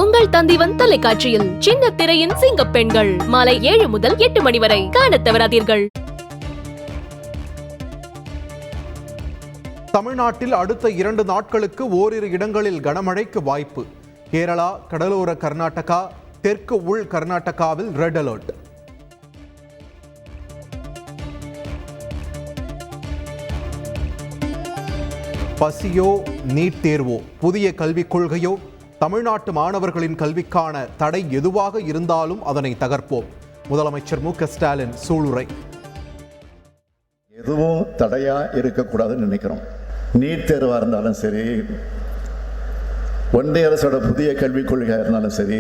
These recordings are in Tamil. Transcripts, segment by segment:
உங்கள் தந்திவன் தொலைக்காட்சியில் சின்ன திரையின் சிங்க பெண்கள் மாலை 7 முதல் 8 மணி வரை காணத் தவறாதீர்கள். தமிழ்நாட்டில் அடுத்த 2 நாட்களுக்கு ஓரிரு இடங்களில் கனமழைக்கு வாய்ப்பு. கேரளா, கடலோர கர்நாடகா, தெற்கு உள் கர்நாடகாவில் ரெட் அலர்ட். பசியோ நீட் தேர்வோ புதிய கல்விக் கொள்கையோ தமிழ்நாட்டு மாணவர்களின் கல்விக்கான தடை எதுவாக இருந்தாலும் அதனை தகர்ப்போம். முதலமைச்சர் மு.க. ஸ்டாலின் சூளுரை. எதுவும் தடையா இருக்கக்கூடாதுன்னு நினைக்கிறோம். நீட் தேர்வாக இருந்தாலும் சரி, ஒன்றிய அரசோட புதிய கல்விக் கொள்கையாக இருந்தாலும் சரி,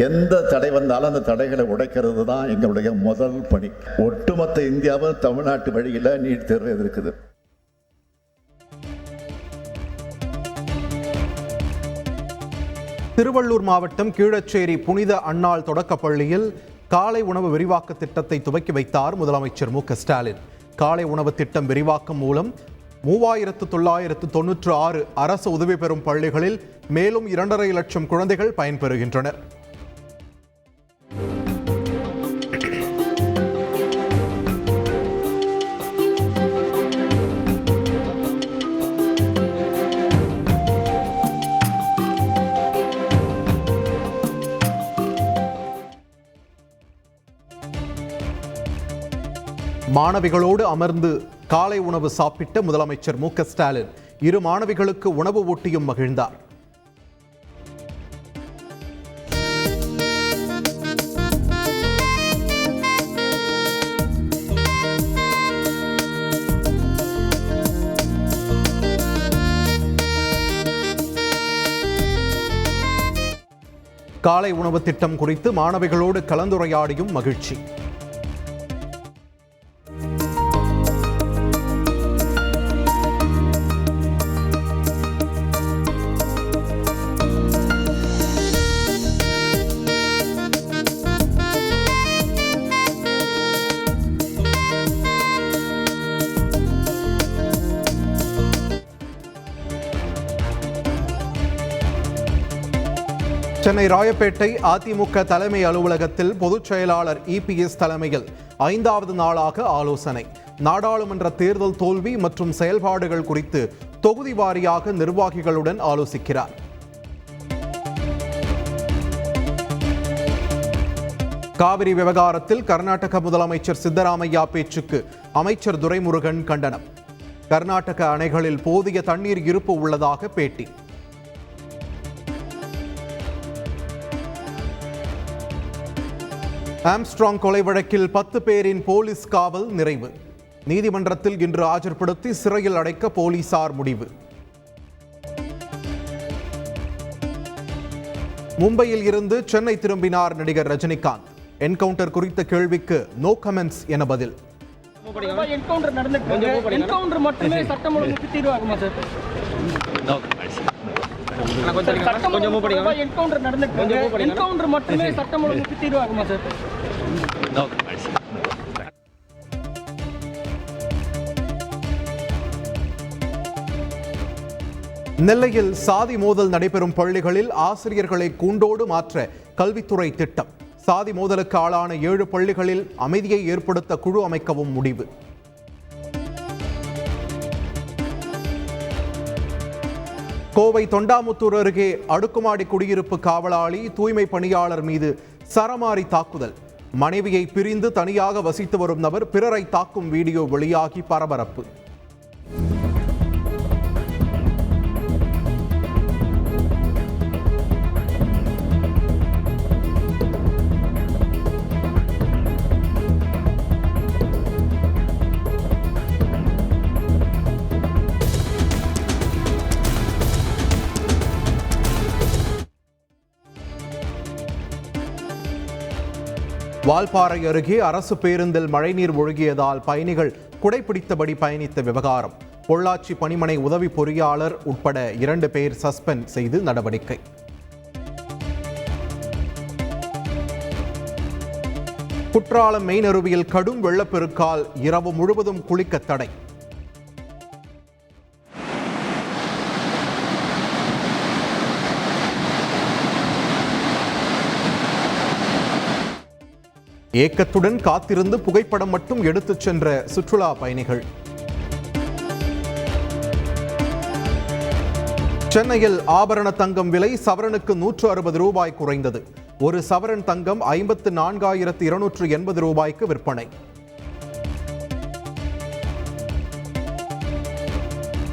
எந்த தடை வந்தாலும் அந்த தடைகளை உடைக்கிறது தான் எங்களுடைய முதல் பணி. ஒட்டுமொத்த இந்தியாவும் தமிழ்நாட்டு வழியில் நீட் தேர்வு எதிர்க்குது. திருவள்ளூர் மாவட்டம் கீழச்சேரி புனித அன்னாள் தொடக்கப்பள்ளியில் காலை உணவு விரிவாக்க திட்டத்தை துவக்கி வைத்தார் முதலமைச்சர் மு.க. ஸ்டாலின். காலை உணவு திட்டம் விரிவாக்கம் மூலம் 3996 அரசு உதவி பெறும் பள்ளிகளில் மேலும் 2.5 லட்சம் குழந்தைகள் பயன்பெறுகின்றனர். மாணவிகளோடு அமர்ந்து காலை உணவு சாப்பிட்ட முதலமைச்சர் மு.க. ஸ்டாலின் 2 மாணவிகளுக்கு உணவு ஊட்டியும் மகிழ்ந்தார். காலை உணவு திட்டம் குறித்து மாணவிகளோடு கலந்துரையாடியும் மகிழ்ச்சி. சென்னை ராயப்பேட்டை அதிமுக தலைமை அலுவலகத்தில் பொதுச் செயலாளர் இபிஎஸ் தலைமையில் 5வது நாளாக ஆலோசனை. நாடாளுமன்ற தேர்தல் தோல்வி மற்றும் செயல்பாடுகள் குறித்து தொகுதி வாரியாக நிர்வாகிகளுடன் ஆலோசிக்கிறார். காவிரி விவகாரத்தில் கர்நாடக முதலமைச்சர் சித்தராமையா பேச்சுக்கு அமைச்சர் துரைமுருகன் கண்டனம். கர்நாடக அணைகளில் போதிய தண்ணீர் இருப்பு உள்ளதாக பேட்டி. ஆம்ஸ்ட்ராங் கொலை வழக்கில் 10 பேரின் போலீஸ் காவல் நிறைவு. நீதிமன்றத்தில் இன்று ஆஜர்படுத்தி சிறையில் அடைக்க போலீசார் முடிவு. மும்பையில் இருந்து சென்னை திரும்பினார் நடிகர் ரஜினிகாந்த். என்கவுண்டர் குறித்த கேள்விக்கு நோ கமெண்ட்ஸ் என பதில். நெல்லையில் சாதி மோதல் நடைபெறும் பள்ளிகளில் ஆசிரியர்களை கூண்டோடு மாற்ற கல்வித்துறை திட்டம். சாதி மோதலுக்கு ஆளான 7 பள்ளிகளில் அமைதியை ஏற்படுத்த குழு அமைக்கவும் முடிவு. கோவை தொண்டாமுத்தூர் அருகே அடுக்குமாடி குடியிருப்பு காவலாளி தூய்மை பணியாளர் மீது சரமாரி தாக்குதல். மனைவியை பிரிந்து தனியாக வசித்து வரும் நபர் பிறரை தாக்கும் வீடியோ வெளியாகி பரபரப்பு. வால்பாறை அருகே அரசு பேருந்தில் மழைநீர் ஒழுகியதால் பயணிகள் குடைபிடித்தபடி பயணித்த விவகாரம். பொள்ளாச்சி பணிமனை உதவி பொறியாளர் உட்பட 2 பேர் சஸ்பெண்ட் செய்து நடவடிக்கை. குற்றாலம் மெயின் அருவியில் கடும் வெள்ளப்பெருக்கால் இரவு முழுவதும் குளிக்க தடை. ஏக்கத்துடன் காத்திருந்து புகைப்படம் மட்டும் எடுத்துச் சென்ற சுற்றுலா பயணிகள். சென்னையில் ஆபரண தங்கம் விலை சவரனுக்கு 160 ரூபாய் குறைந்தது. ஒரு சவரன் தங்கம் 54,280 ரூபாய்க்கு விற்பனை.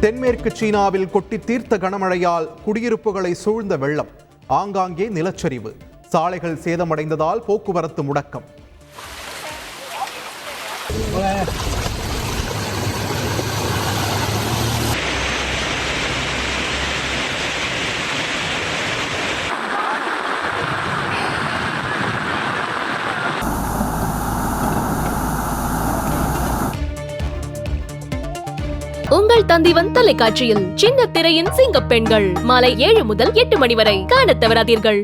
தென்மேற்கு சீனாவில் கொட்டி தீர்த்த கனமழையால் குடியிருப்புகளை சூழ்ந்த வெள்ளம். ஆங்காங்கே நிலச்சரிவு. சாலைகள் சேதமடைந்ததால் போக்குவரத்து முடக்கம். உங்கள் தந்திவன் தொலைக்காட்சியில் சின்ன திரையின் சிங்கப்பெண்கள் மாலை 7 முதல் 8 மணி வரை காணத் தவறாதீர்கள்.